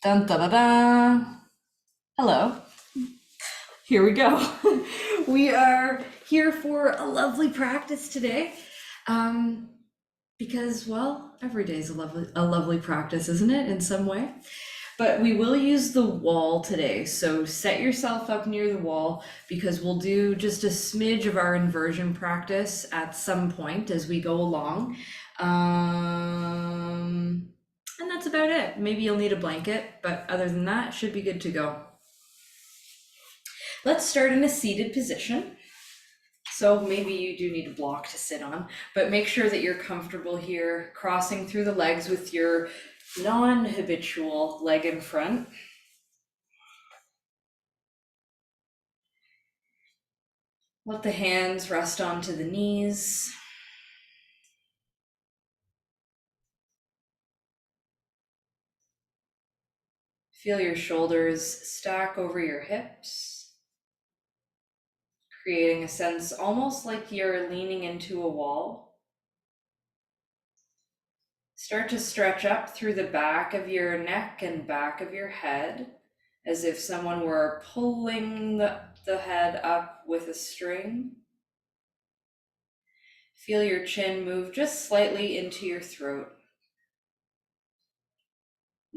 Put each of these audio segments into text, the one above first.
Dun da da da. Hello. Here we go. We are here for a lovely practice today. Um, because, well, every day is a lovely practice, isn't it, in some way? But we will use the wall today. So set yourself up near the wall because we'll do just a smidge of our inversion practice at some point as we go along. And that's about it. Maybe you'll need a blanket, but other than that, should be good to go. Let's start in a seated position. So maybe you do need a block to sit on, but make sure that you're comfortable here, crossing through the legs with your non-habitual leg in front. Let the hands rest onto the knees. Feel your shoulders stack over your hips, creating a sense almost like you're leaning into a wall. Start to stretch up through the back of your neck and back of your head, as if someone were pulling the head up with a string. Feel your chin move just slightly into your throat.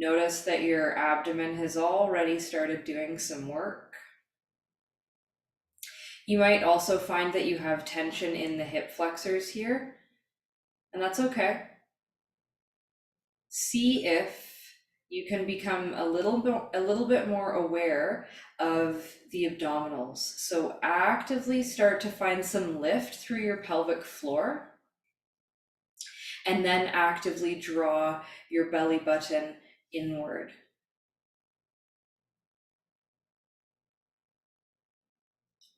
Notice that your abdomen has already started doing some work. You might also find that you have tension in the hip flexors here, and that's okay. See if you can become a little bit more aware of the abdominals. So actively start to find some lift through your pelvic floor, and then actively draw your belly button inward.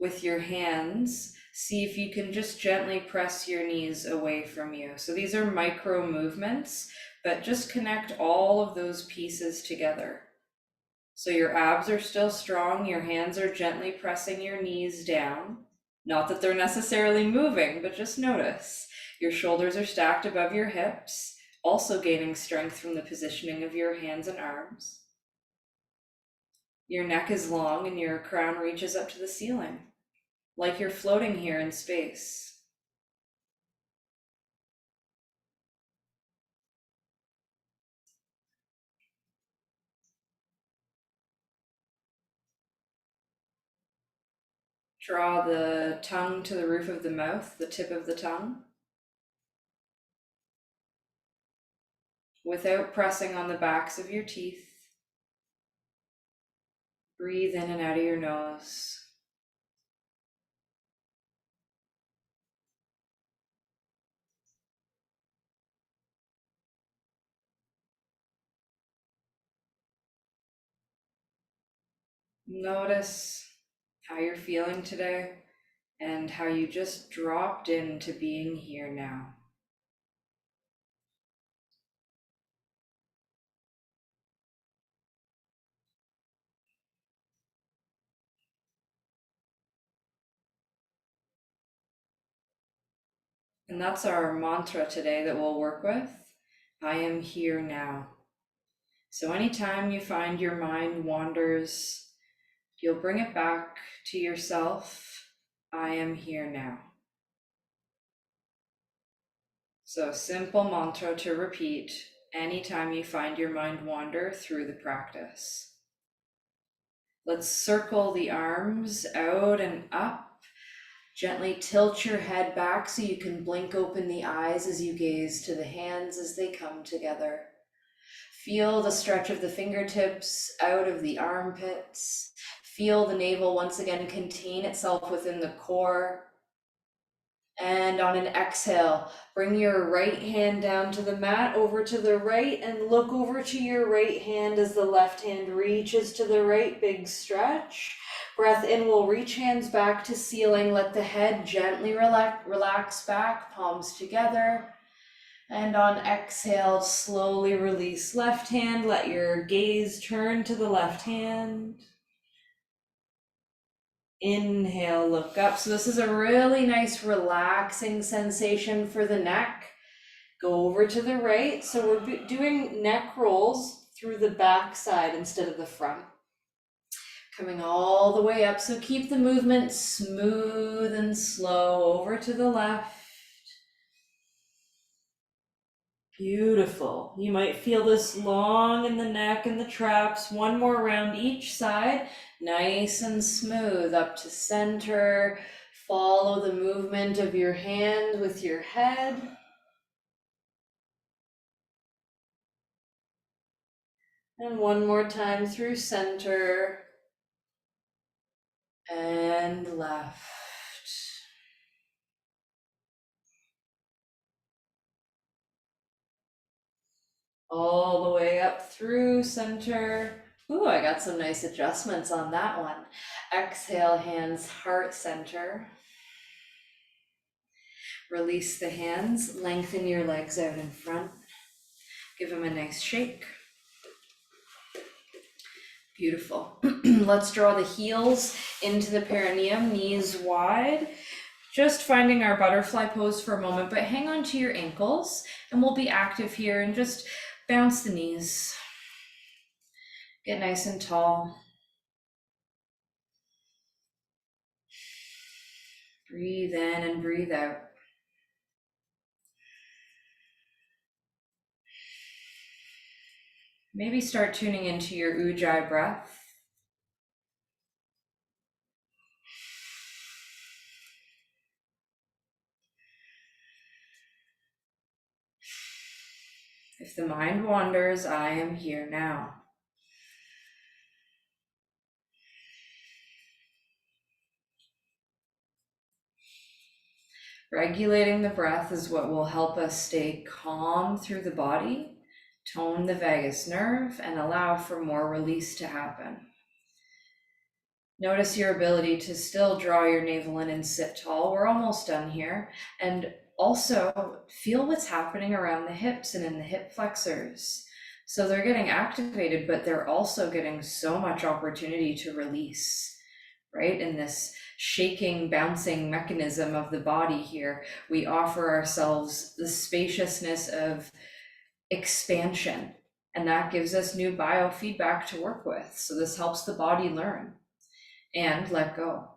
With your hands, see if you can just gently press your knees away from you. So these are micro movements, but just connect all of those pieces together. So your abs are still strong, your hands are gently pressing your knees down. Not that they're necessarily moving, but just notice. Your shoulders are stacked above your hips, also gaining strength from the positioning of your hands and arms. Your neck is long and your crown reaches up to the ceiling, like you're floating here in space. Draw the tongue to the roof of the mouth, the tip of the tongue, without pressing on the backs of your teeth. Breathe in and out of your nose. Notice how you're feeling today and how you just dropped into being here now. And that's our mantra today that we'll work with. I am here now. So anytime you find your mind wanders, you'll bring it back to yourself. I am here now. So simple mantra to repeat anytime you find your mind wander through the practice. Let's circle the arms out and up. Gently tilt your head back so you can blink open the eyes as you gaze to the hands as they come together. Feel the stretch of the fingertips out of the armpits. Feel the navel once again contain itself within the core. And on an exhale, bring your right hand down to the mat, over to the right, and look over to your right hand as the left hand reaches to the right. Big stretch. Breath in, we'll reach hands back to ceiling. Let the head gently relax back, palms together. And on exhale, slowly release left hand. Let your gaze turn to the left hand. Inhale, look up. So this is a really nice relaxing sensation for the neck. Go over to the right. So we're doing neck rolls through the back side instead of the front. Coming all the way up, so keep the movement smooth and slow over to the left. Beautiful. You might feel this long in the neck and the traps. One more round each side. Nice and smooth up to center. Follow the movement of your hand with your head. And one more time through center and left. All the way up through center. Ooh, I got some nice adjustments on that one. Exhale, hands heart center. Release the hands, lengthen your legs out in front. Give them a nice shake. Beautiful. Let's draw the heels into the perineum, knees wide. Just finding our butterfly pose for a moment, but hang on to your ankles and we'll be active here and just bounce the knees. Get nice and tall. Breathe in and breathe out. Maybe start tuning into your Ujjayi breath. If the mind wanders, I am here now. Regulating the breath is what will help us stay calm through the body, tone the vagus nerve, and allow for more release to happen. Notice your ability to still draw your navel in and sit tall. We're almost done here. And also feel what's happening around the hips and in the hip flexors. So they're getting activated, but they're also getting so much opportunity to release, right? In this shaking, bouncing mechanism of the body here, we offer ourselves the spaciousness of expansion, and that gives us new biofeedback to work with. So this helps the body learn and let go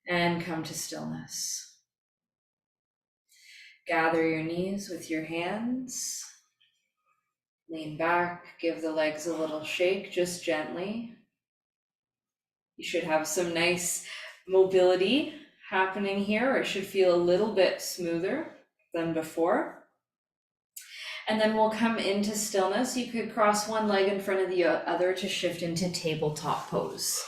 and come to stillness. Gather your knees with your hands. Lean back, give the legs a little shake, just gently. You should have some nice mobility happening here, or it should feel a little bit smoother than before. And then we'll come into stillness. You could cross one leg in front of the other to shift into tabletop pose.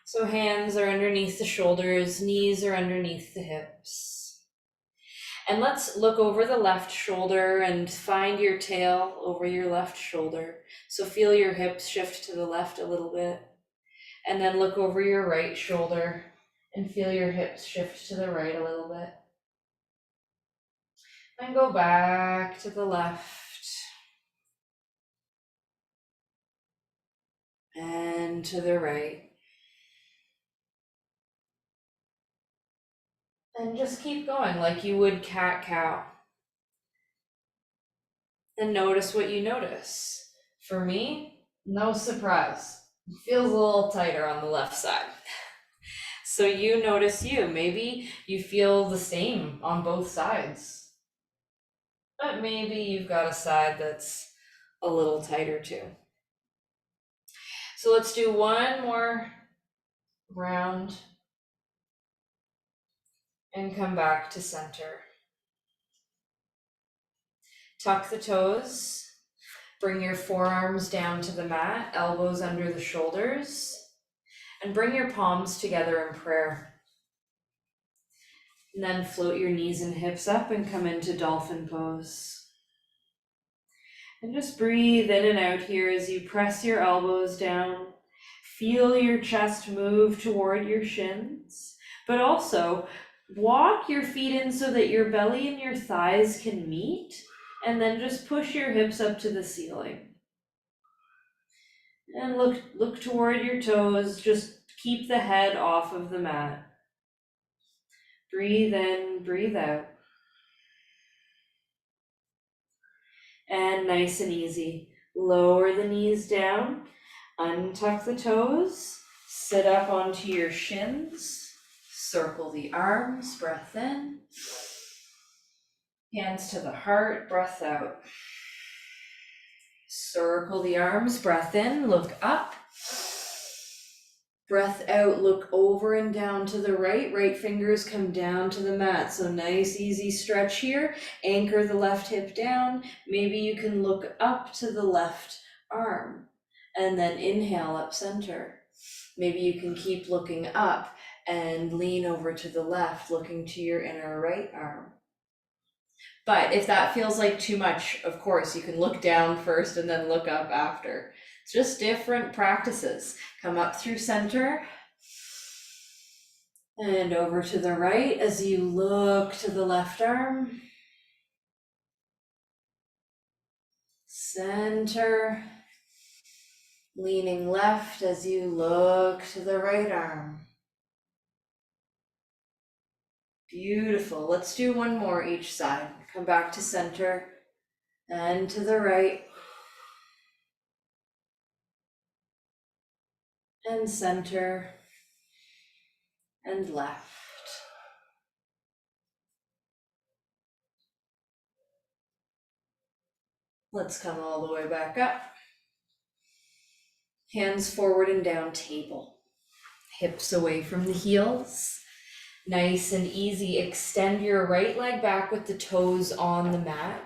So hands are underneath the shoulders, knees are underneath the hips. And let's look over the left shoulder and find your tail over your left shoulder. So feel your hips shift to the left a little bit. And then look over your right shoulder and feel your hips shift to the right a little bit. And go back to the left. And to the right. And just keep going like you would cat-cow. And notice what you notice. For me, no surprise. It feels a little tighter on the left side. So you notice you. Maybe you feel the same on both sides. But maybe you've got a side that's a little tighter too. So let's do one more round and come back to center. Tuck the toes, bring your forearms down to the mat, elbows under the shoulders, and bring your palms together in prayer. And then float your knees and hips up and come into dolphin pose. And just breathe in and out here as you press your elbows down. Feel your chest move toward your shins, but also walk your feet in so that your belly and your thighs can meet, and then just push your hips up to the ceiling. And look toward your toes, just keep the head off of the mat. Breathe in, breathe out. And nice and easy. Lower the knees down, untuck the toes, sit up onto your shins, circle the arms, breath in, hands to the heart, breath out. Circle the arms, breath in, look up. Breath out, look over and down to the right. Right fingers come down to the mat. So nice, easy stretch here. Anchor the left hip down. Maybe you can look up to the left arm and then inhale up center. Maybe you can keep looking up and lean over to the left, looking to your inner right arm. But if that feels like too much, of course, you can look down first and then look up after. It's just different practices. Come up through center and over to the right as you look to the left arm. Center, leaning left as you look to the right arm. Beautiful. Let's do one more each side. Come back to center and to the right. And center and left. Let's come all the way back up. Hands forward and down, table. Hips away from the heels. Nice and easy. Extend your right leg back with the toes on the mat.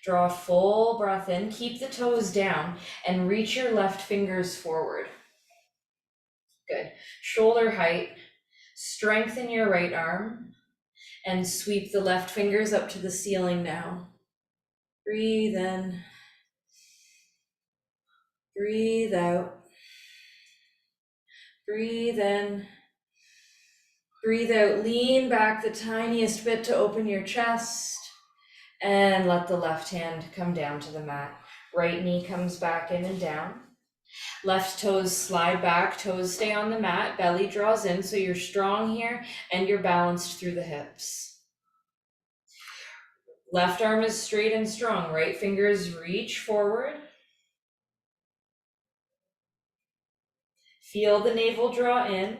Draw a full breath in. Keep the toes down and reach your left fingers forward. Good. Shoulder height. Strengthen your right arm and sweep the left fingers up to the ceiling now. Breathe in. Breathe out. Breathe in. Breathe out. Lean back the tiniest bit to open your chest. And let the left hand come down to the mat. Right knee comes back in and down. Left toes slide back, toes stay on the mat, belly draws in, so you're strong here and you're balanced through the hips. Left arm is straight and strong, right fingers reach forward. Feel the navel draw in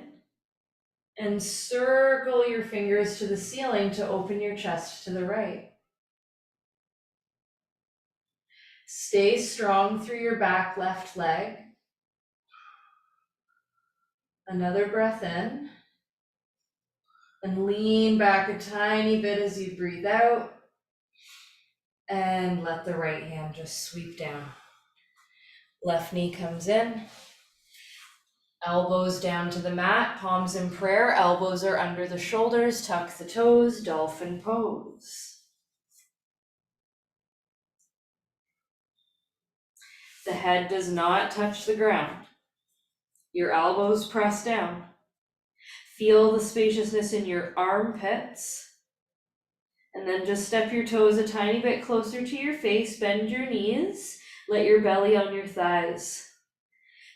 and circle your fingers to the ceiling to open your chest to the right. Stay strong through your back left leg. Another breath in. And lean back a tiny bit as you breathe out. And let the right hand just sweep down. Left knee comes in. Elbows down to the mat, palms in prayer. Elbows are under the shoulders. Tuck the toes, dolphin pose. The head does not touch the ground. Your elbows press down. Feel the spaciousness in your armpits. And then just step your toes a tiny bit closer to your face, bend your knees, let your belly on your thighs.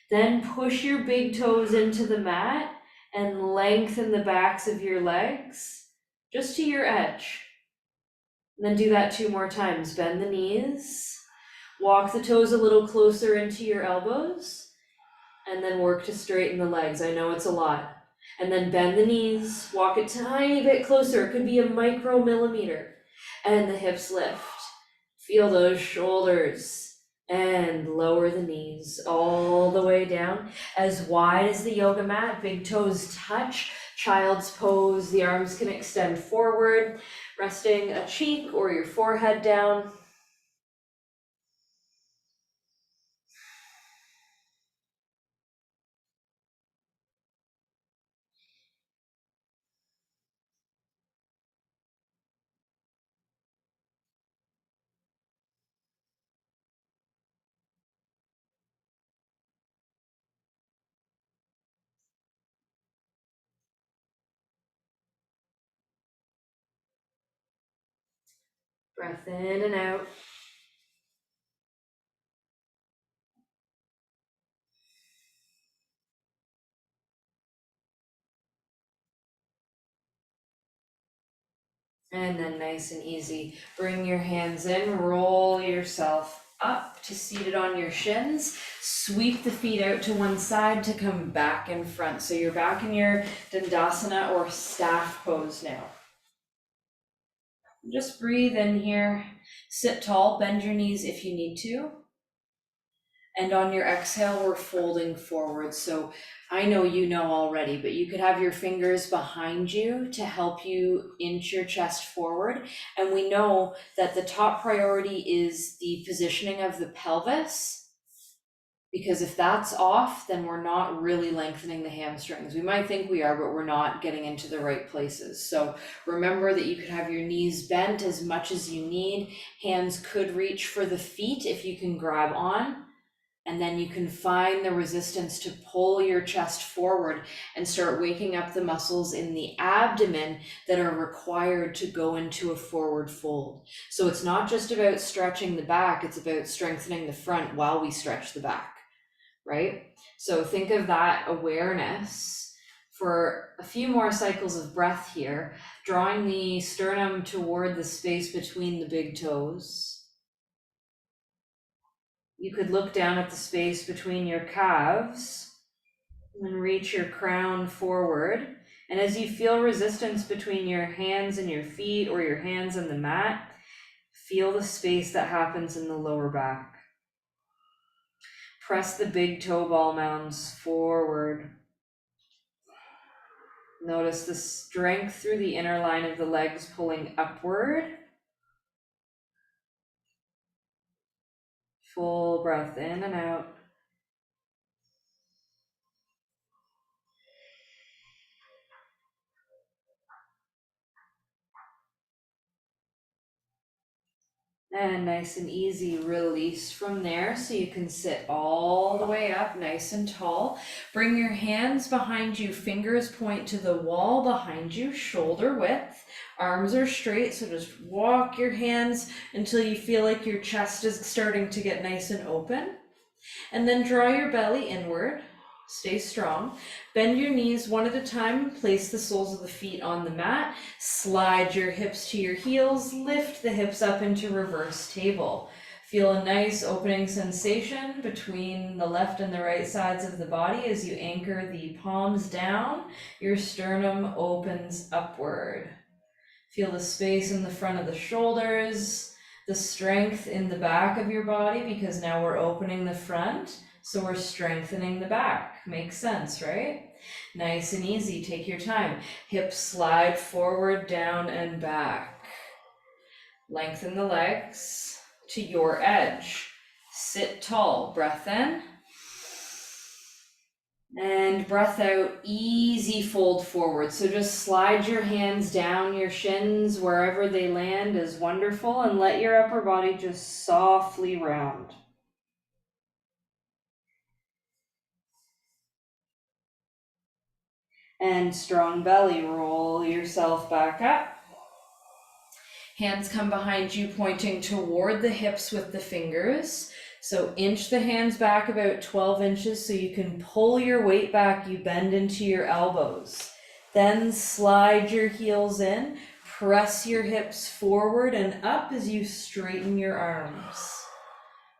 Then push your big toes into the mat and lengthen the backs of your legs, just to your edge. And then do that 2 more times. Bend the knees, walk the toes a little closer into your elbows, and then work to straighten the legs. I know it's a lot. And then bend the knees, walk a tiny bit closer. It could be a micromillimeter. And the hips lift. Feel those shoulders and lower the knees all the way down. As wide as the yoga mat, big toes touch. Child's pose, the arms can extend forward, resting a cheek or your forehead down. Breath in and out. And then nice and easy, bring your hands in, roll yourself up to seated on your shins, sweep the feet out to one side to come back in front. So you're back in your Dandasana or staff pose now. Just breathe in here, sit tall, bend your knees if you need to. And on your exhale, we're folding forward. So I know you know already, but you could have your fingers behind you to help you inch your chest forward. And we know that the top priority is the positioning of the pelvis, because if that's off, then we're not really lengthening the hamstrings. We might think we are, but we're not getting into the right places. So remember that you could have your knees bent as much as you need. Hands could reach for the feet if you can grab on. And then you can find the resistance to pull your chest forward and start waking up the muscles in the abdomen that are required to go into a forward fold. So it's not just about stretching the back, it's about strengthening the front while we stretch the back, right? So think of that awareness for a few more cycles of breath here, drawing the sternum toward the space between the big toes. You could look down at the space between your calves and reach your crown forward. And as you feel resistance between your hands and your feet or your hands and the mat, feel the space that happens in the lower back. Press the big toe ball mounds forward. Notice the strength through the inner line of the legs pulling upward. Full breath in and out. And nice and easy, release from there so you can sit all the way up nice and tall. Bring your hands behind you, fingers point to the wall behind you, shoulder width. Arms are straight, so just walk your hands until you feel like your chest is starting to get nice and open. And then draw your belly inward. Stay strong. Bend your knees one at a time. Place the soles of the feet on the mat. Slide your hips to your heels. Lift the hips up into reverse table. Feel a nice opening sensation between the left and the right sides of the body as you anchor the palms down. Your sternum opens upward. Feel the space in the front of the shoulders, the strength in the back of your body, because now we're opening the front. So we're strengthening the back. Makes sense, right? Nice and easy, take your time. Hips slide forward, down, and back. Lengthen the legs to your edge. Sit tall, breath in. And breath out, easy fold forward. So just slide your hands down your shins, wherever they land is wonderful, and let your upper body just softly round. And strong belly, roll yourself back up. Hands come behind you, pointing toward the hips with the fingers. So inch the hands back about 12 inches so you can pull your weight back, you bend into your elbows. Then slide your heels in, press your hips forward and up as you straighten your arms.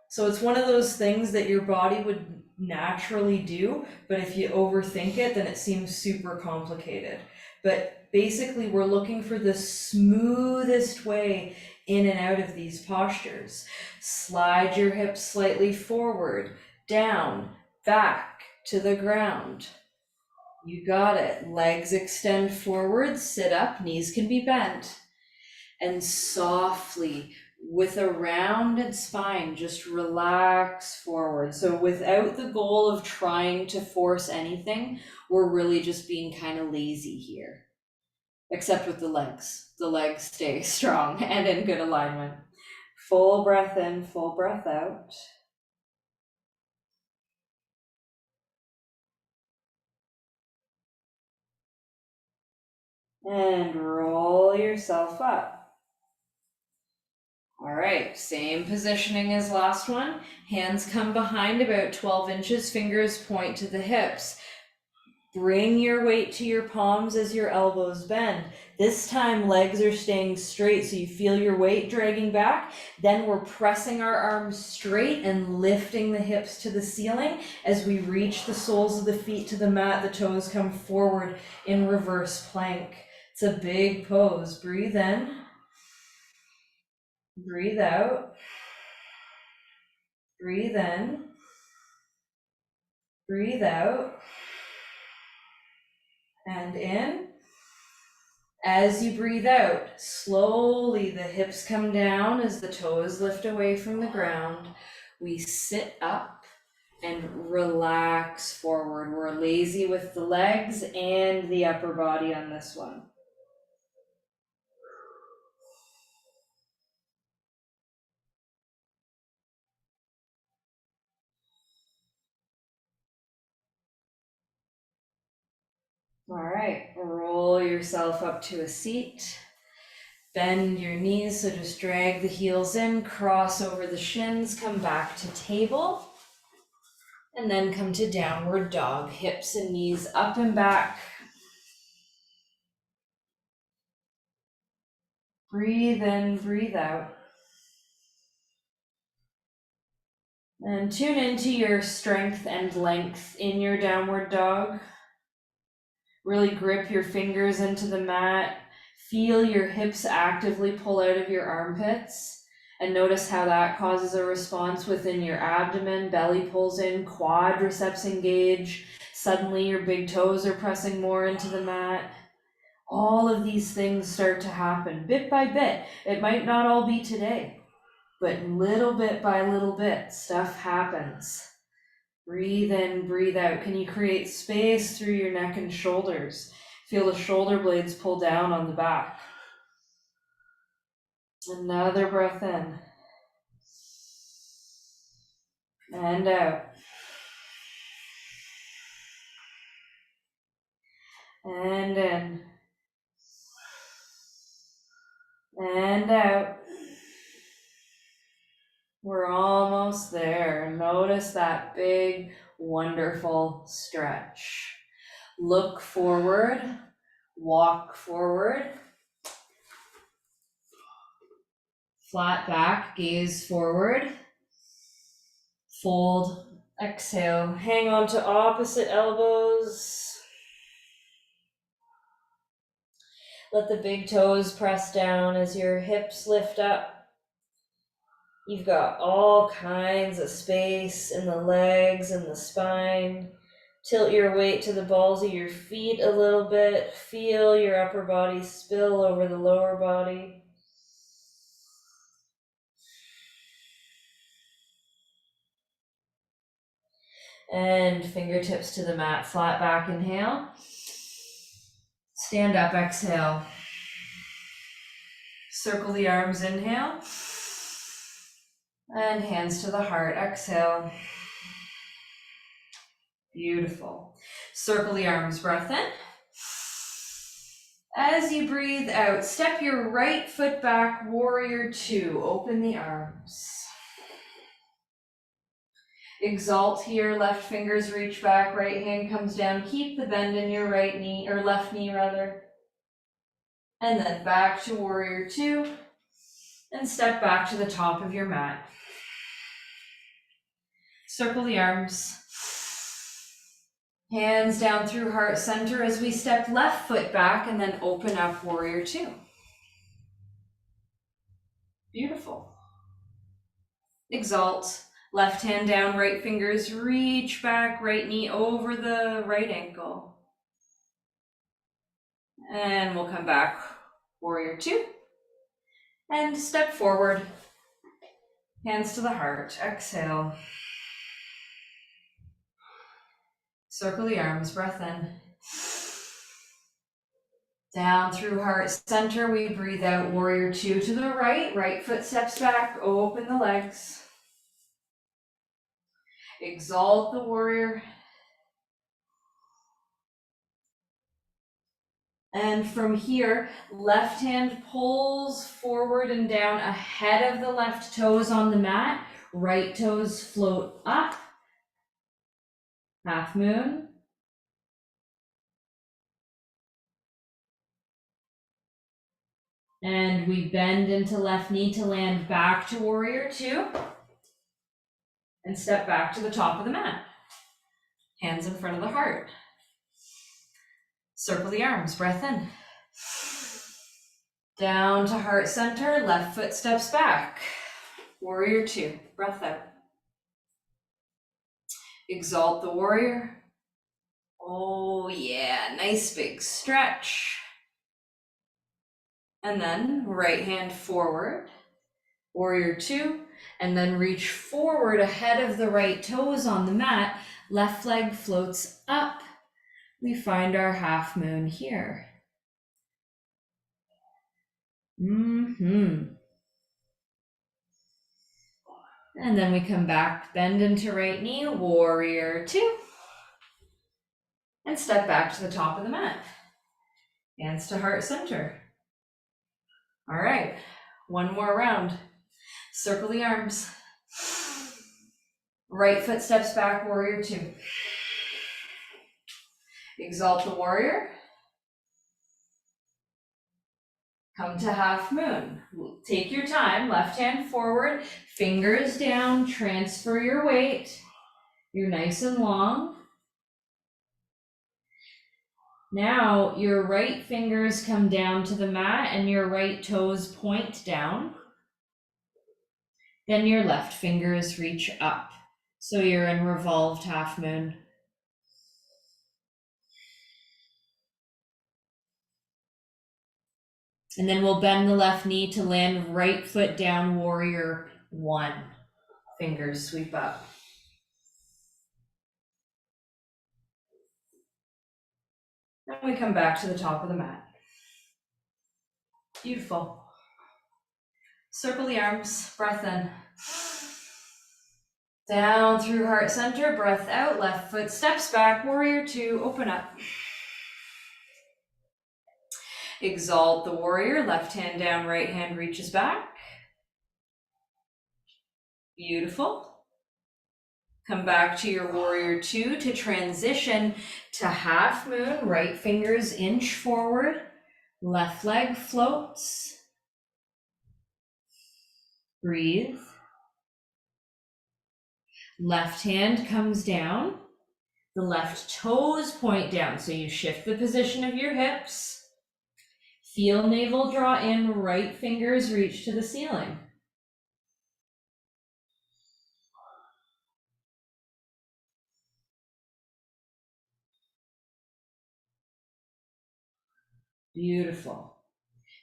So it's one of those things that your body would naturally do, but if you overthink it, then it seems super complicated. But basically, we're looking for the smoothest way in and out of these postures. Slide your hips slightly forward, down, back to the ground. You got it. Legs extend forward, sit up, knees can be bent. And softly, with a rounded spine, just relax forward. So without the goal of trying to force anything, we're really just being kind of lazy here. Except with the legs. The legs stay strong and in good alignment. Full breath in, full breath out. And roll yourself up. All right, same positioning as last one. Hands come behind about 12 inches, fingers point to the hips. Bring your weight to your palms as your elbows bend. This time legs are staying straight, so you feel your weight dragging back. Then we're pressing our arms straight and lifting the hips to the ceiling. As we reach the soles of the feet to the mat, the toes come forward in reverse plank. It's a big pose. Breathe in. Breathe out. Breathe in. Breathe out. And in. As you breathe out, slowly the hips come down as the toes lift away from the ground. We sit up and relax forward. We're lazy with the legs and the upper body on this one. All right, roll yourself up to a seat. Bend your knees, so just drag the heels in, cross over the shins, come back to table, and then come to downward dog. Hips and knees up and back. Breathe in, breathe out. And tune into your strength and length in your downward dog. Really grip your fingers into the mat. Feel your hips actively pull out of your armpits. And notice how that causes a response within your abdomen. Belly pulls in, quadriceps engage. Suddenly your big toes are pressing more into the mat. All of these things start to happen bit by bit. It might not all be today, but little bit by little bit, stuff happens. Breathe in, breathe out. Can you create space through your neck and shoulders? Feel the shoulder blades pull down on the back. Another breath in. And out. And in. And out. We're almost there. Notice that big, wonderful stretch. Look forward, walk forward. Flat back, gaze forward. Fold, exhale. Hang on to opposite elbows. Let the big toes press down as your hips lift up. You've got all kinds of space in the legs and the spine. Tilt your weight to the balls of your feet a little bit. Feel your upper body spill over the lower body. And fingertips to the mat, flat back, inhale. Stand up, exhale. Circle the arms, inhale. And hands to the heart, exhale. Beautiful. Circle the arms, breath in. As you breathe out, step your right foot back, warrior two. Open the arms. Exalt here, left fingers reach back, right hand comes down. Keep the bend in your right knee, or left knee rather. And then back to warrior two. And step back to the top of your mat. Circle the arms. Hands down through heart center as we step left foot back and then open up warrior two. Beautiful. Exalt. Left hand down, right fingers reach back, right knee over the right ankle. And we'll come back, warrior two. And step forward. Hands to the heart, exhale. Circle the arms, breath in. Down through heart center, we breathe out, warrior two to the right. Right foot steps back, open the legs. Exalt the warrior. And from here, left hand pulls forward and down ahead of the left toes on the mat. Right toes float up. Half moon. And we bend into left knee to land back to warrior two. And step back to the top of the mat. Hands in front of the heart. Circle the arms, breath in. Down to heart center, left foot steps back. Warrior two, breath out. Exalt the warrior. Oh yeah, nice big stretch. And then right hand forward, warrior two, and then reach forward ahead of the right toes on the mat. Left leg floats up. We find our half moon here. And then we come back, bend into right knee, warrior two. And step back to the top of the mat. Hands to heart center. All right, one more round. Circle the arms. Right foot steps back, warrior two. Exalt the warrior. Come to half moon. Take your time, left hand forward, fingers down, transfer your weight. You're nice and long. Now your right fingers come down to the mat and your right toes point down. Then your left fingers reach up. So you're in revolved half moon. And then we'll bend the left knee to land right foot down, warrior one. Fingers sweep up. And we come back to the top of the mat. Beautiful. Circle the arms, breath in. Down through heart center, breath out, left foot steps back, warrior two, open up. Exalt the warrior, left hand down, right hand reaches back. Beautiful. Come back to your warrior two to transition to half moon, right fingers inch forward, left leg floats. Breathe. Left hand comes down, the left toes point down, so you shift the position of your hips. Feel navel draw in, right fingers reach to the ceiling. Beautiful.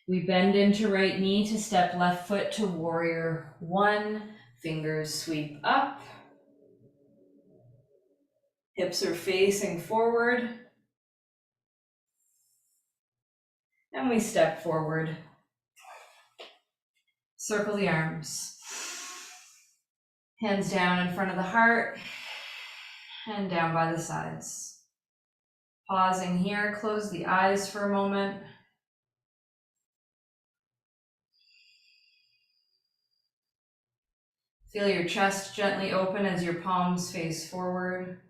We bend into right knee to step left foot to warrior one, fingers sweep up. Hips are facing forward. And we step forward. Circle the arms. Hands down in front of the heart and down by the sides. Pausing here, close the eyes for a moment. Feel your chest gently open as your palms face forward.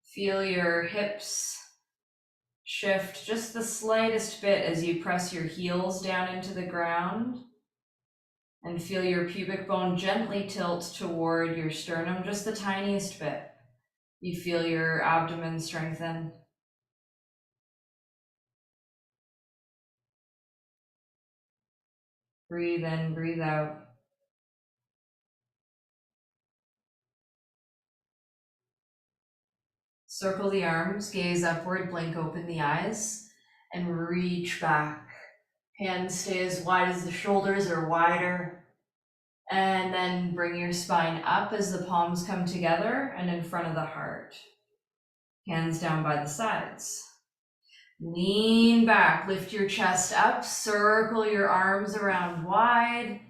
Feel your hips shift just the slightest bit as you press your heels down into the ground. And feel your pubic bone gently tilt toward your sternum, just the tiniest bit. You feel your abdomen strengthen. Breathe in, breathe out. Circle the arms, gaze upward, blink open the eyes, and reach back. Hands stay as wide as the shoulders or wider. And then bring your spine up as the palms come together and in front of the heart. Hands down by the sides. Lean back, lift your chest up, circle your arms around wide.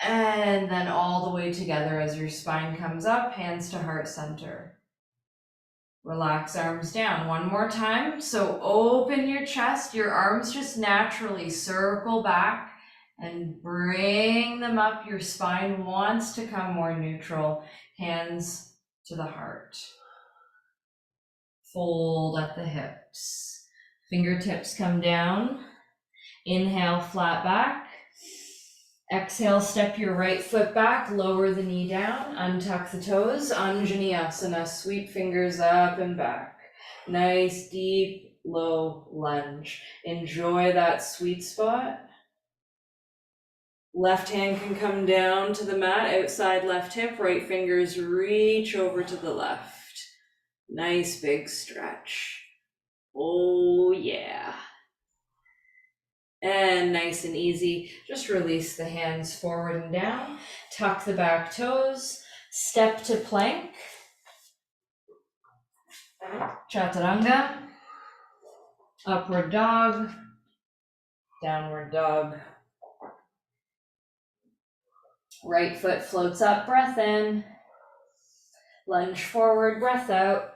And then all the way together as your spine comes up, hands to heart center. Relax arms down one more time. So open your chest, your arms just naturally circle back and bring them up. Your spine wants to come more neutral. Hands to the heart. Fold at the hips. Fingertips come down. Inhale, flat back. Exhale, step your right foot back, lower the knee down, untuck the toes, Anjaneyasana, sweep fingers up and back. Nice, deep, low lunge. Enjoy that sweet spot. Left hand can come down to the mat, outside left hip, right fingers reach over to the left. Nice big stretch. Oh yeah. And nice and easy, just release the hands forward and down, tuck the back toes, step to plank, chaturanga, upward dog, downward dog. Right foot floats up, breath in, lunge forward, breath out,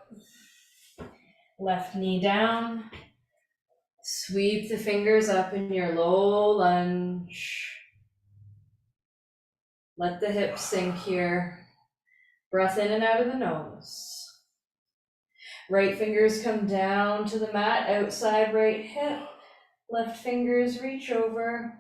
left knee down, sweep the fingers up in your low lunge. Let the hips sink here. Breath in and out of the nose. Right fingers come down to the mat, outside right hip. Left fingers reach over.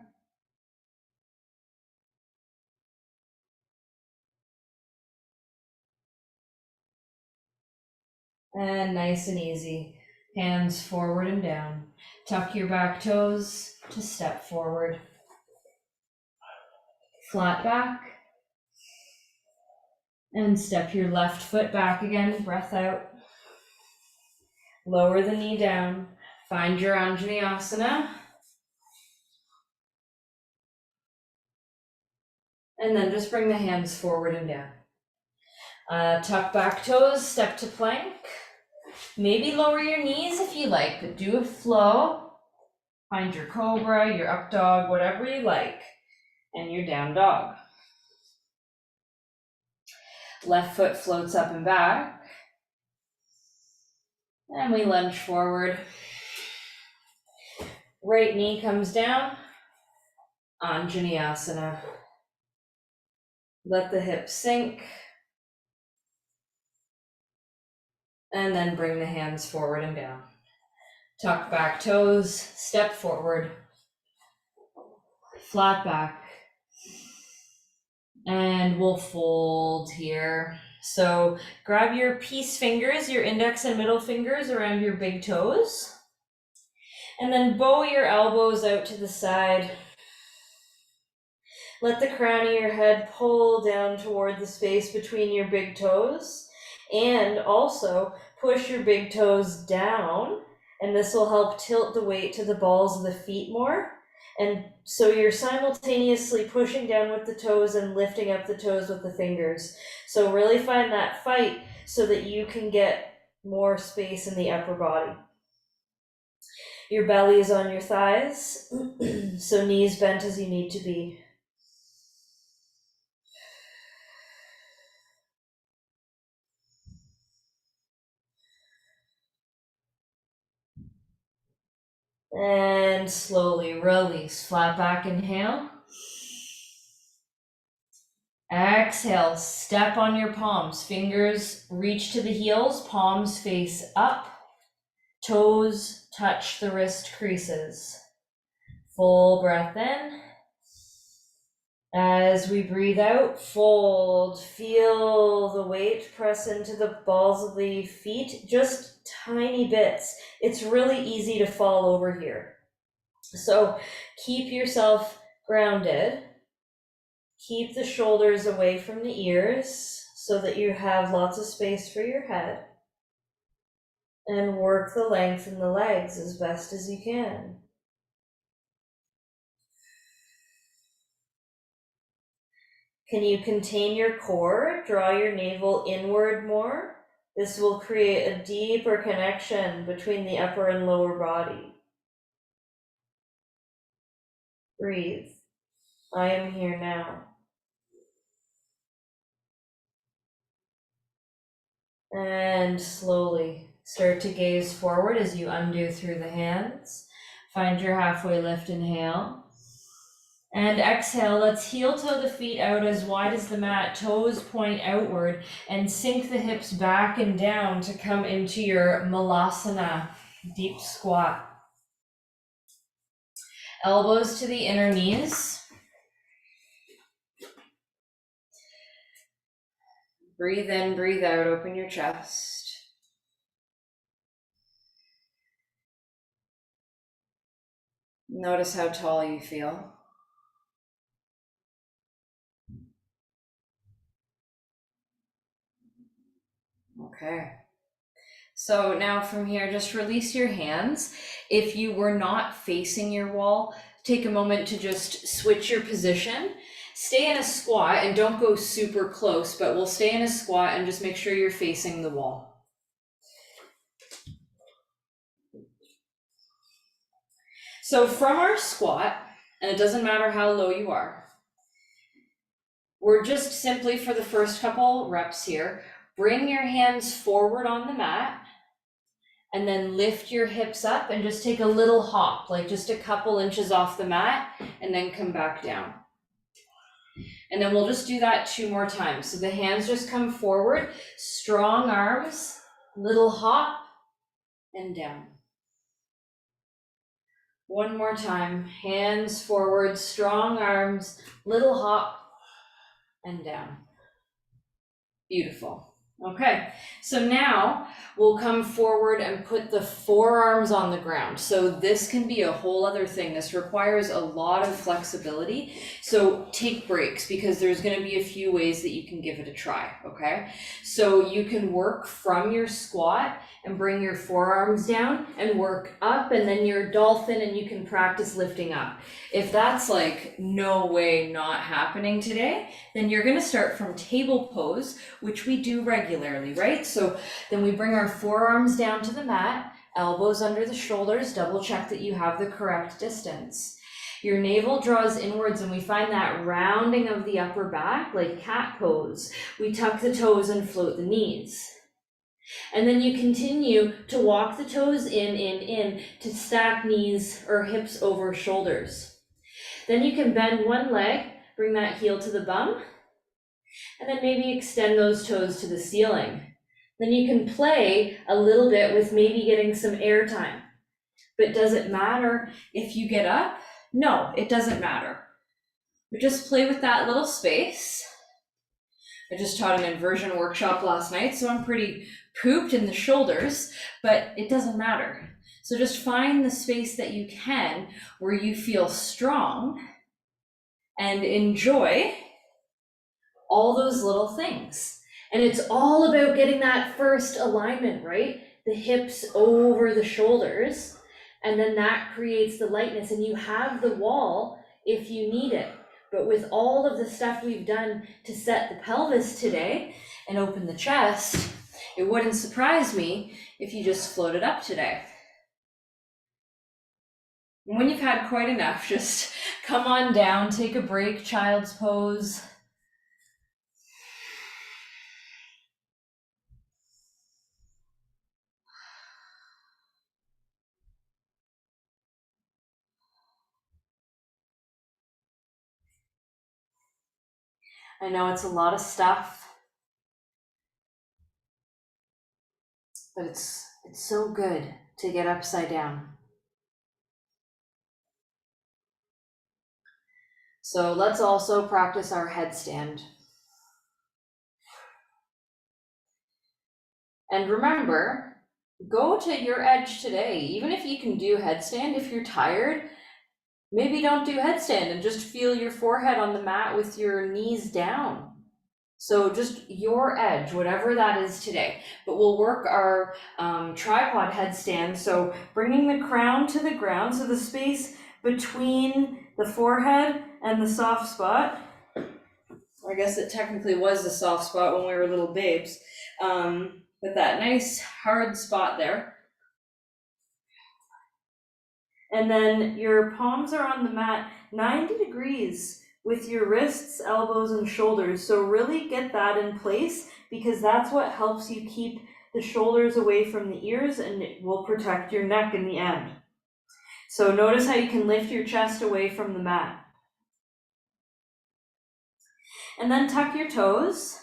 And nice and easy. Hands forward and down. Tuck your back toes to step forward. Flat back. And step your left foot back again, breath out. Lower the knee down. Find your Anjaneyasana. And then just bring the hands forward and down. Tuck back toes, step to plank. Maybe lower your knees if you like, but do a flow. Find your cobra, your up dog, whatever you like, and your down dog. Left foot floats up and back. And we lunge forward. Right knee comes down. Anjaneyasana. Let the hips sink. And then bring the hands forward and down. Tuck back toes, step forward. Flat back. And we'll fold here. So grab your peace fingers, your index and middle fingers around your big toes. And then bow your elbows out to the side. Let the crown of your head pull down toward the space between your big toes. And also push your big toes down. And this will help tilt the weight to the balls of the feet more. And so you're simultaneously pushing down with the toes and lifting up the toes with the fingers. So really find that fight so that you can get more space in the upper body. Your belly is on your thighs, so knees bent as you need to be. And slowly release, flat back, inhale. Exhale, step on your palms, fingers reach to the heels, palms face up, toes touch the wrist creases. Full breath in. As we breathe out, fold, feel the weight press into the balls of the feet, just tiny bits. It's really easy to fall over here. So keep yourself grounded. Keep the shoulders away from the ears so that you have lots of space for your head. And work the length in the legs as best as you can. Can you contain your core? Draw your navel inward more. This will create a deeper connection between the upper and lower body. Breathe. I am here now. And slowly start to gaze forward as you undo through the hands. Find your halfway lift, inhale. And exhale, let's heel toe the feet out as wide as the mat, toes point outward, and sink the hips back and down to come into your Malasana, deep squat. Elbows to the inner knees. Breathe in, breathe out, open your chest. Notice how tall you feel. Okay. So now from here, just release your hands. If you were not facing your wall, take a moment to just switch your position. Stay in a squat and don't go super close, but we'll stay in a squat and just make sure you're facing the wall. So from our squat, and it doesn't matter how low you are, we're just simply, for the first couple reps here, bring your hands forward on the mat and then lift your hips up and just take a little hop, like just a couple inches off the mat, and then come back down. And then we'll just do that 2 more times. So the hands just come forward, strong arms, little hop, and down. 1 more time, hands forward, strong arms, little hop, and down. Beautiful. Okay, so now we'll come forward and put the forearms on the ground. So this can be a whole other thing. This requires a lot of flexibility. So take breaks, because there's going to be a few ways that you can give it a try, okay? So you can work from your squat and bring your forearms down and work up, and then your dolphin, and you can practice lifting up. If that's like no way not happening today, then you're going to start from table pose, which we do regularly, right? So then we bring our forearms down to the mat, elbows under the shoulders, double check that you have the correct distance. Your navel draws inwards, and we find that rounding of the upper back, like cat pose. We tuck the toes and float the knees. And then you continue to walk the toes in to stack knees or hips over shoulders. Then you can bend one leg, bring that heel to the bum, and then maybe extend those toes to the ceiling. Then you can play a little bit with maybe getting some air time. But does it matter if you get up? No, it doesn't matter. But just play with that little space. I just taught an inversion workshop last night, so I'm pretty pooped in the shoulders, but it doesn't matter. So just find the space that you can where you feel strong and enjoy all those little things. And it's all about getting that first alignment, right? The hips over the shoulders, and then that creates the lightness, and you have the wall if you need it. But with all of the stuff we've done to set the pelvis today and open the chest, it wouldn't surprise me if you just floated up today. And when you've had quite enough, just come on down, take a break, child's pose. I know it's a lot of stuff, but it's so good to get upside down. So let's also practice our headstand. And remember, go to your edge today. Even if you can do headstand, if you're tired, maybe don't do headstand and just feel your forehead on the mat with your knees down. So just your edge, whatever that is today. But we'll work our tripod headstand. So bringing the crown to the ground, so the space between the forehead and the soft spot. I guess it technically was the soft spot when we were little babes. But that nice hard spot there. And then your palms are on the mat 90 degrees with your wrists, elbows, and shoulders. So really get that in place, because that's what helps you keep the shoulders away from the ears, and it will protect your neck in the end. So notice how you can lift your chest away from the mat. And then tuck your toes.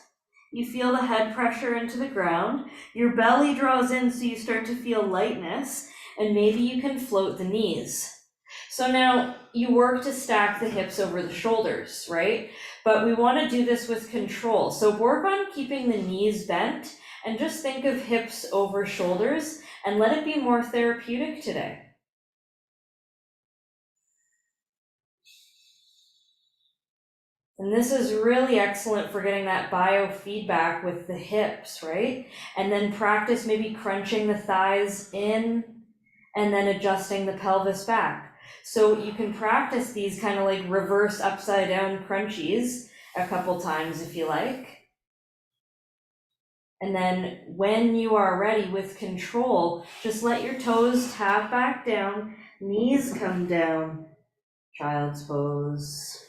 You feel the head pressure into the ground. Your belly draws in, so you start to feel lightness, and maybe you can float the knees. So now you work to stack the hips over the shoulders, right? But we want to do this with control. So work on keeping the knees bent and just think of hips over shoulders and let it be more therapeutic today. And this is really excellent for getting that biofeedback with the hips, right? And then practice maybe crunching the thighs in and then adjusting the pelvis back. So you can practice these kind of like reverse upside down crunchies a couple times if you like. And then when you are ready with control, just let your toes tap back down, knees come down, child's pose.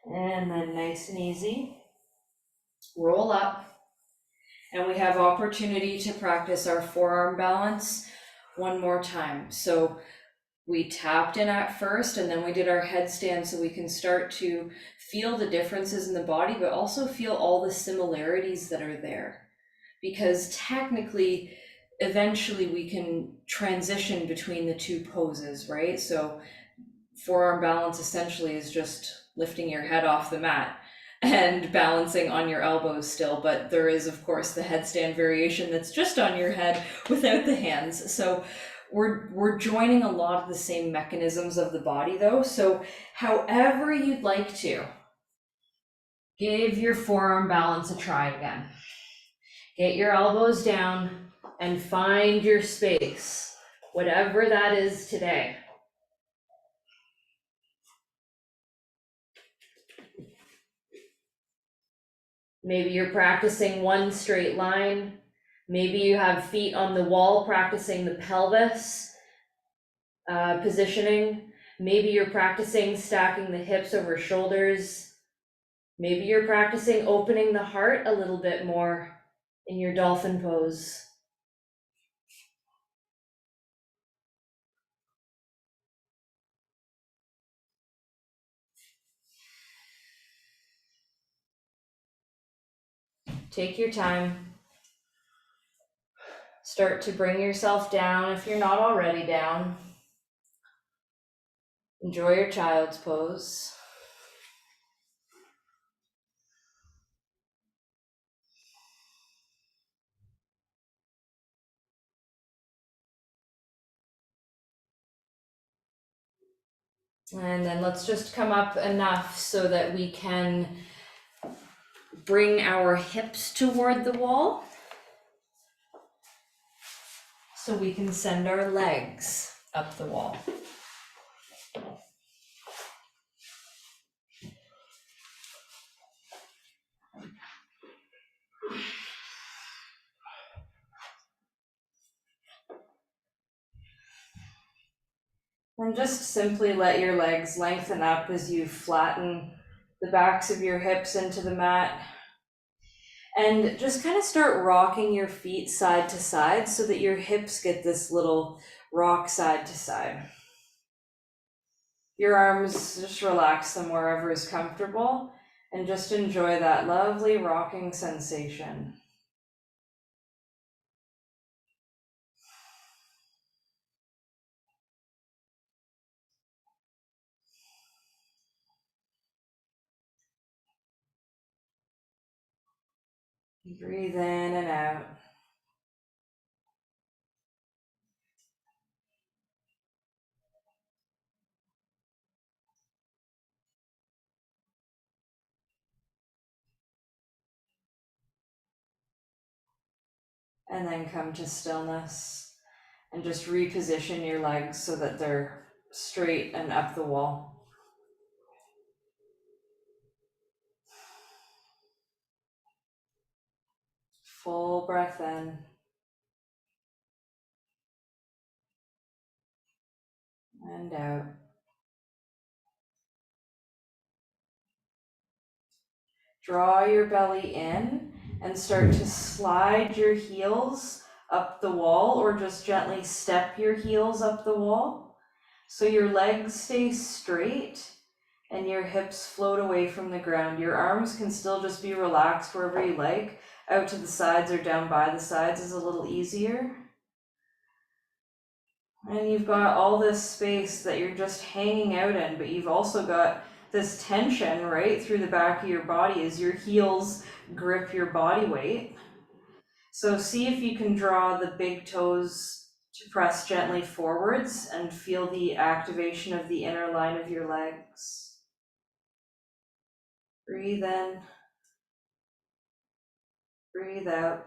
And then nice and easy, roll up. And we have opportunity to practice our forearm balance one more time. So we tapped in at first and then we did our headstand so we can start to feel the differences in the body, but also feel all the similarities that are there. Because technically, eventually we can transition between the two poses, right? So forearm balance essentially is just lifting your head off the mat and balancing on your elbows still, but there is of course the headstand variation that's just on your head without the hands. So we're joining a lot of the same mechanisms of the body though. So however you'd like to, give your forearm balance a try again. Get your elbows down and find your space, whatever that is today. Maybe you're practicing one straight line. Maybe you have feet on the wall practicing the pelvis positioning. Maybe you're practicing stacking the hips over shoulders. Maybe you're practicing opening the heart a little bit more in your dolphin pose. Take your time. Start to bring yourself down if you're not already down. Enjoy your child's pose. And then let's just come up enough so that we can bring our hips toward the wall. So we can send our legs up the wall. And just simply let your legs lengthen up as you flatten the backs of your hips into the mat. And just kind of start rocking your feet side to side so that your hips get this little rock side to side. Your arms, just relax them wherever is comfortable and just enjoy that lovely rocking sensation. Breathe in and out. And then come to stillness and just reposition your legs so that they're straight and up the wall. Full breath in. And out. Draw your belly in and start to slide your heels up the wall, or just gently step your heels up the wall. So your legs stay straight and your hips float away from the ground. Your arms can still just be relaxed wherever you like. Out to the sides or down by the sides is a little easier. And you've got all this space that you're just hanging out in, but you've also got this tension right through the back of your body as your heels grip your body weight. So see if you can draw the big toes to press gently forwards and feel the activation of the inner line of your legs. Breathe in, breathe out,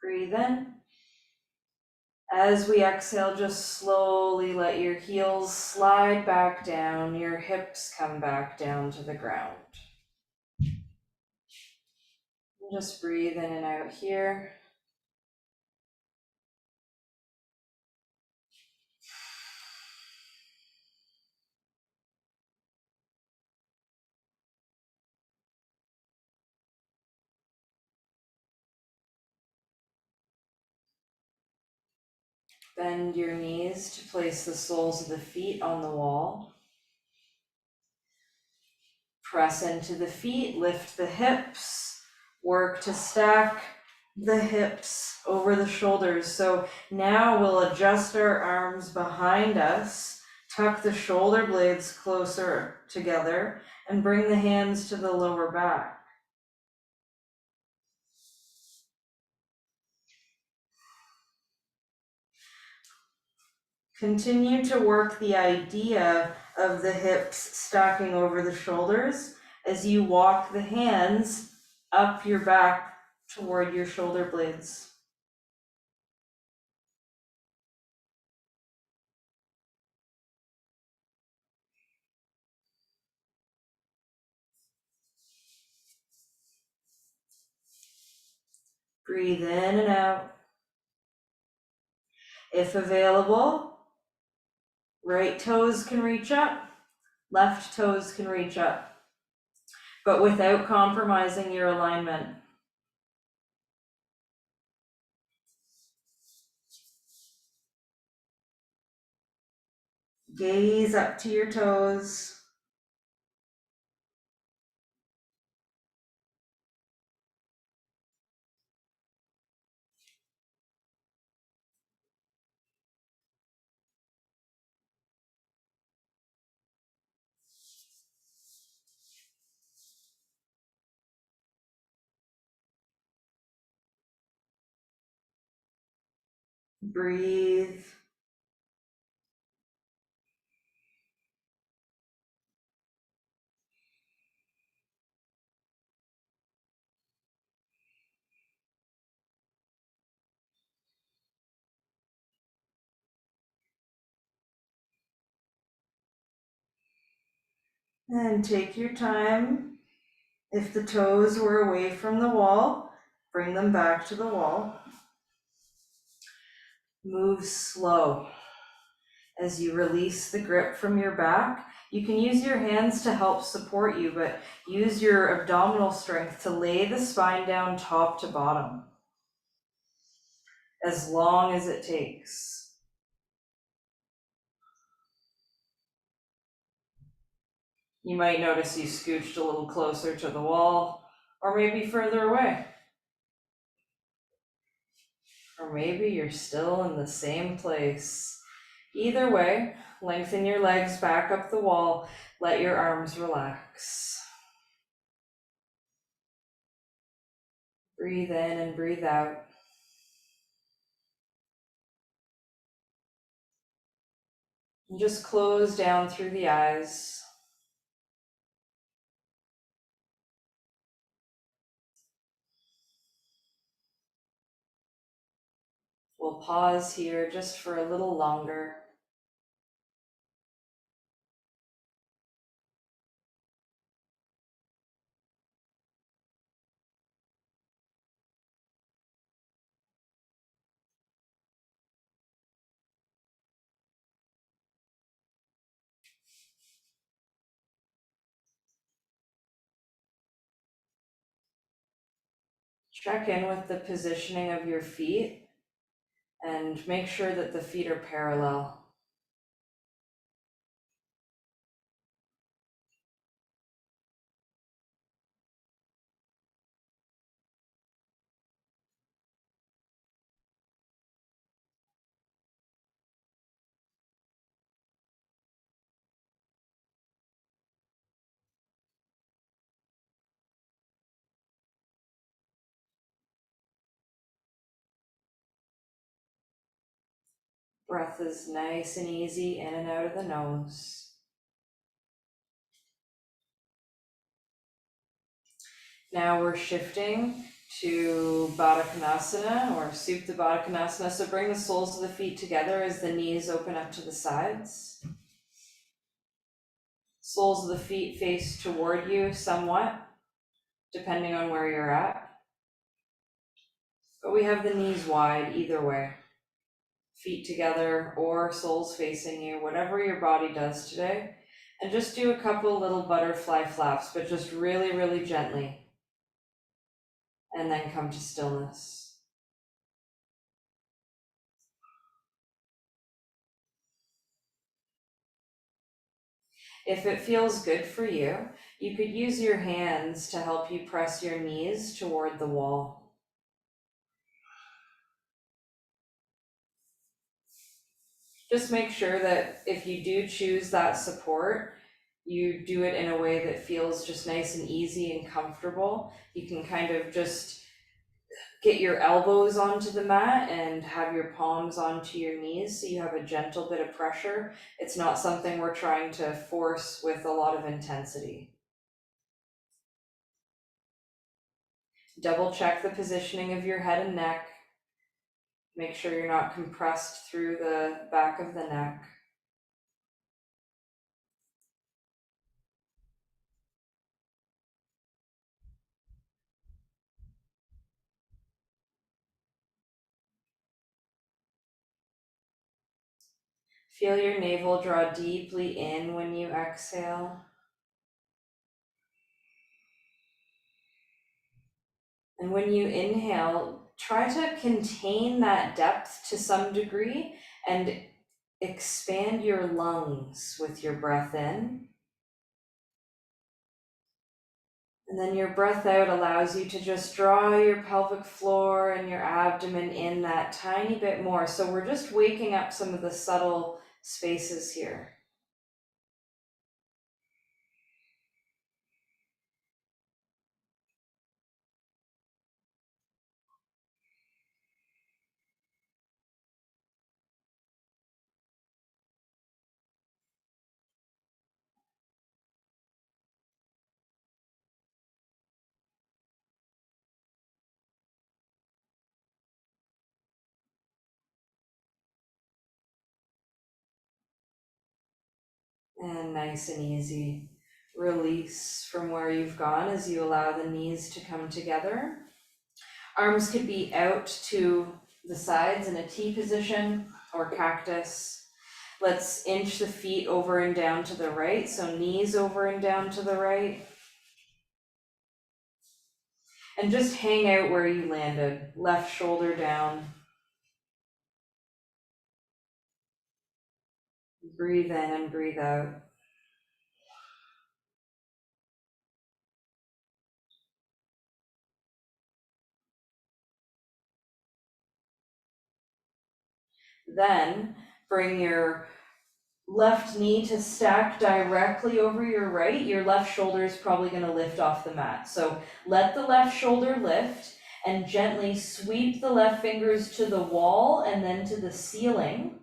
breathe in. As we exhale, just slowly let your heels slide back down, your hips come back down to the ground. Just breathe in and out here. Bend your knees to place the soles of the feet on the wall. Press into the feet, lift the hips, work to stack the hips over the shoulders. So now we'll adjust our arms behind us, tuck the shoulder blades closer together, and bring the hands to the lower back. Continue to work the idea of the hips stacking over the shoulders as you walk the hands up your back toward your shoulder blades. Breathe in and out. If available, right toes can reach up, left toes can reach up, but without compromising your alignment. Gaze up to your toes. Breathe. And take your time. If the toes were away from the wall, bring them back to the wall. Move slow. As you release the grip from your back, you can use your hands to help support you, but use your abdominal strength to lay the spine down top to bottom, as long as it takes. You might notice you scooched a little closer to the wall, or maybe further away. Or maybe you're still in the same place. Either way, lengthen your legs back up the wall, let your arms relax. Breathe in and breathe out. And just close down through the eyes. We'll pause here just for a little longer. Check in with the positioning of your feet and make sure that the feet are parallel. Breath is nice and easy in and out of the nose. Now we're shifting to Baddha Konasana or Supta Baddha Konasana. So bring the soles of the feet together as the knees open up to the sides. Soles of the feet face toward you somewhat, depending on where you're at. But we have the knees wide either way. Feet together or soles facing you, whatever your body does today. And just do a couple little butterfly flaps, but just really, really gently. And then come to stillness. If it feels good for you, you could use your hands to help you press your knees toward the wall. Just make sure that if you do choose that support, you do it in a way that feels just nice and easy and comfortable. You can kind of just get your elbows onto the mat and have your palms onto your knees so you have a gentle bit of pressure. It's not something we're trying to force with a lot of intensity. Double check the positioning of your head and neck. Make sure you're not compressed through the back of the neck. Feel your navel draw deeply in when you exhale. And when you inhale, try to contain that depth to some degree and expand your lungs with your breath in. And then your breath out allows you to just draw your pelvic floor and your abdomen in that tiny bit more. So we're just waking up some of the subtle spaces here. And nice and easy. Release from where you've gone as you allow the knees to come together. Arms could be out to the sides in a T position or cactus. Let's inch the feet over and down to the right, so knees over and down to the right. And just hang out where you landed, left shoulder down. Breathe in and breathe out. Then bring your left knee to stack directly over your right. Your left shoulder is probably going to lift off the mat. So let the left shoulder lift and gently sweep the left fingers to the wall and then to the ceiling.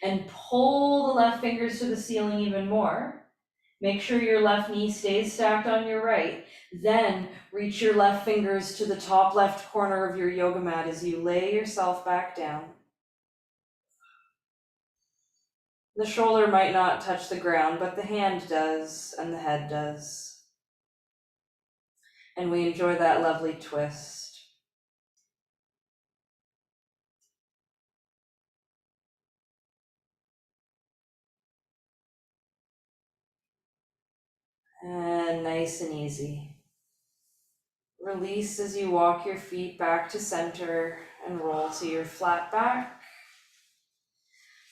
And pull the left fingers to the ceiling even more. Make sure your left knee stays stacked on your right. Then reach your left fingers to the top left corner of your yoga mat as you lay yourself back down. The shoulder might not touch the ground, but the hand does, and the head does. And we enjoy that lovely twist. And nice and easy. Release as you walk your feet back to center and roll to your flat back.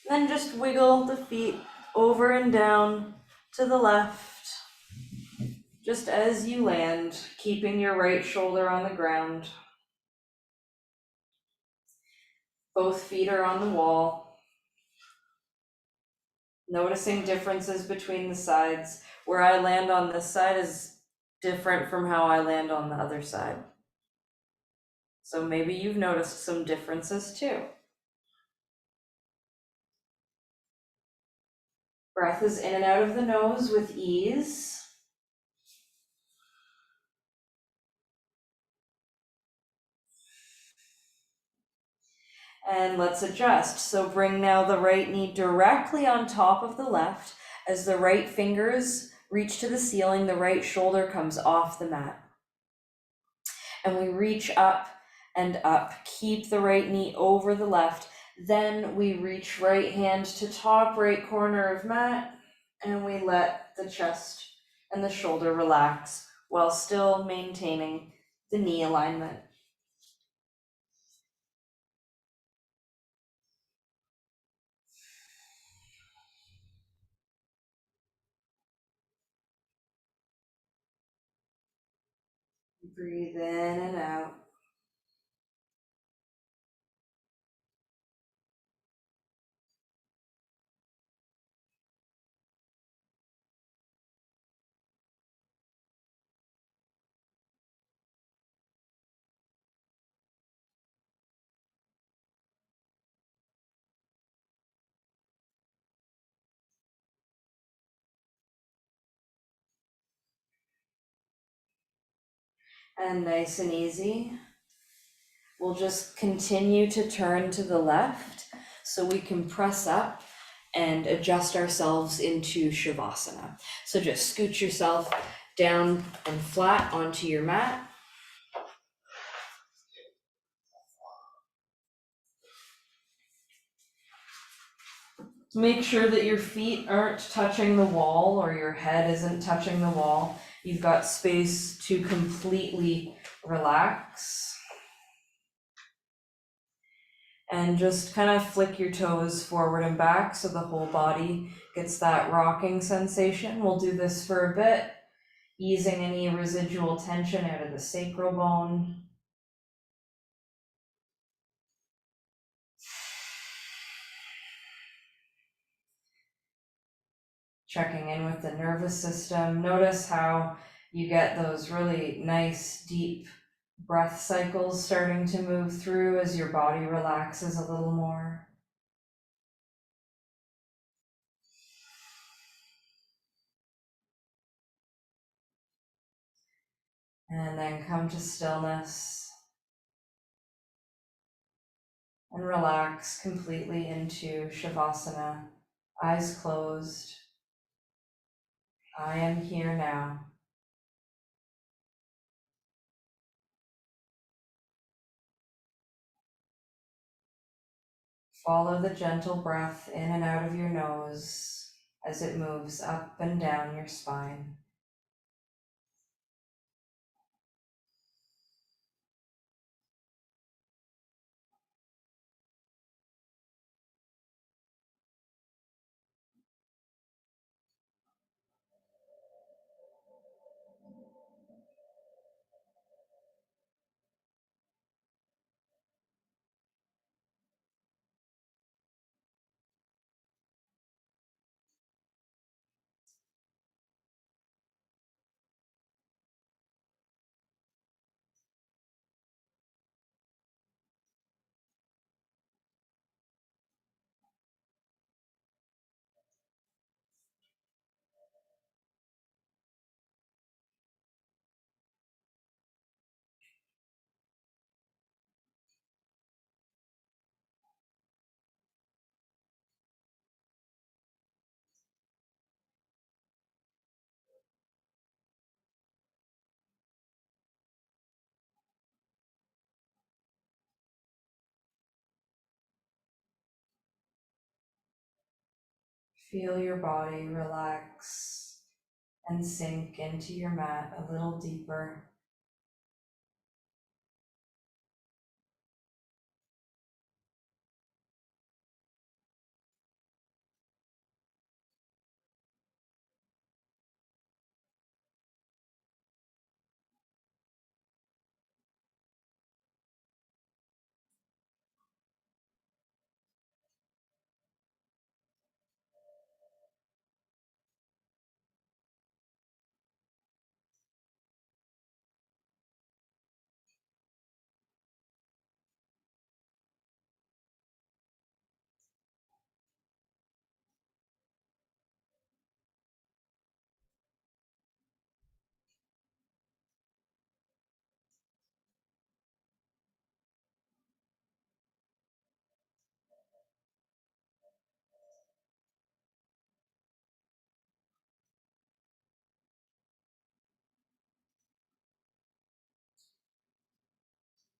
Then just wiggle the feet over and down to the left, just as you land, keeping your right shoulder on the ground. Both feet are on the wall. Noticing differences between the sides. Where I land on this side is different from how I land on the other side. So maybe you've noticed some differences too. Breath is in and out of the nose with ease. And let's adjust. So bring now the right knee directly on top of the left. As the right fingers reach to the ceiling, the right shoulder comes off the mat. And we reach up and up. Keep the right knee over the left. Then we reach right hand to top right corner of mat, and we let the chest and the shoulder relax while still maintaining the knee alignment. Breathe in and out. And nice and easy, we'll just continue to turn to the left so we can press up and adjust ourselves into Shavasana. So just scoot yourself down and flat onto your mat. Make sure that your feet aren't touching the wall or your head isn't touching the wall. You've got space to completely relax. And just kind of flick your toes forward and back so the whole body gets that rocking sensation. We'll do this for a bit, easing any residual tension out of the sacral bone. Checking in with the nervous system. Notice how you get those really nice, deep breath cycles starting to move through as your body relaxes a little more. And then come to stillness and relax completely into Shavasana, eyes closed. I am here now. Follow the gentle breath in and out of your nose as it moves up and down your spine. Feel your body relax and sink into your mat a little deeper.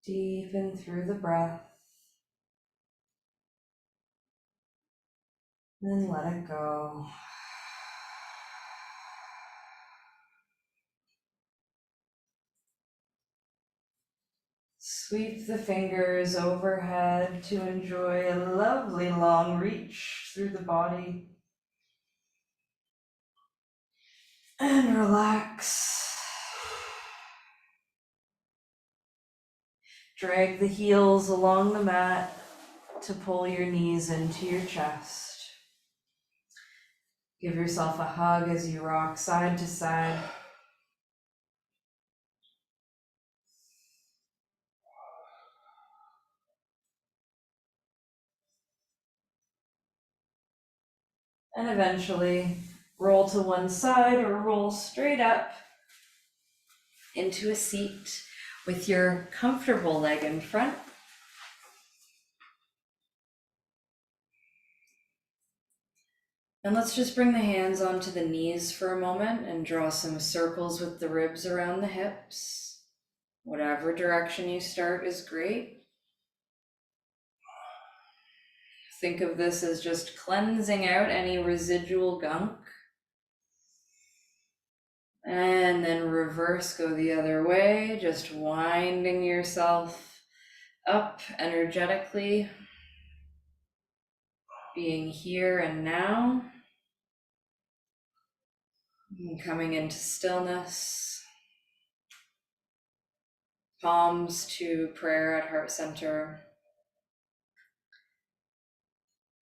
Deepen through the breath. Then let it go. Sweep the fingers overhead to enjoy a lovely long reach through the body. And relax. Drag the heels along the mat to pull your knees into your chest. Give yourself a hug as you rock side to side. And eventually roll to one side or roll straight up into a seat with your comfortable leg in front. And let's just bring the hands onto the knees for a moment and draw some circles with the ribs around the hips. Whatever direction you start is great. Think of this as just cleansing out any residual gunk. And then reverse, go the other way, just winding yourself up energetically, being here and now, and coming into stillness. Palms to prayer at heart center.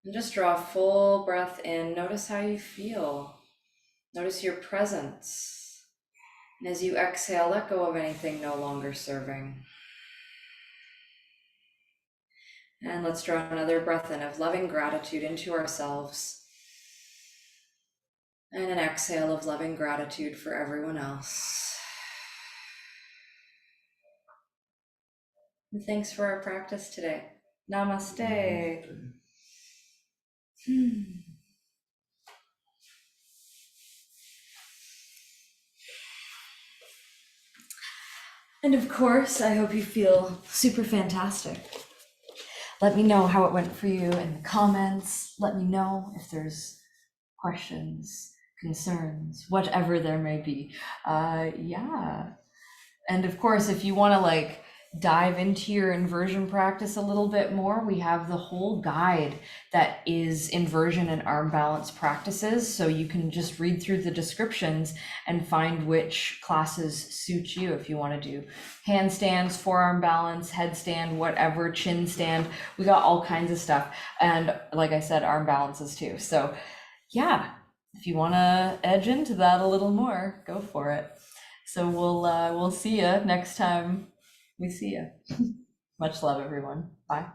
And just draw a full breath in. Notice how you feel. Notice your presence. And as you exhale, let go of anything no longer serving. And let's draw another breath in of loving gratitude into ourselves. And an exhale of loving gratitude for everyone else. And thanks for our practice today. Namaste. And of course, I hope you feel super fantastic. Let me know how it went for you in the comments. Let me know if there's questions, concerns, whatever there may be. Yeah. And of course, if you want to dive into your inversion practice a little bit more, we have the whole guide that is inversion and arm balance practices. So you can just read through the descriptions and find which classes suit you. If you want to do handstands, forearm balance, headstand, whatever, chin stand, we got all kinds of stuff. And like I said, arm balances too. So yeah, if you want to edge into that a little more, go for it. So we'll see you next time we see you. Much love, everyone. Bye.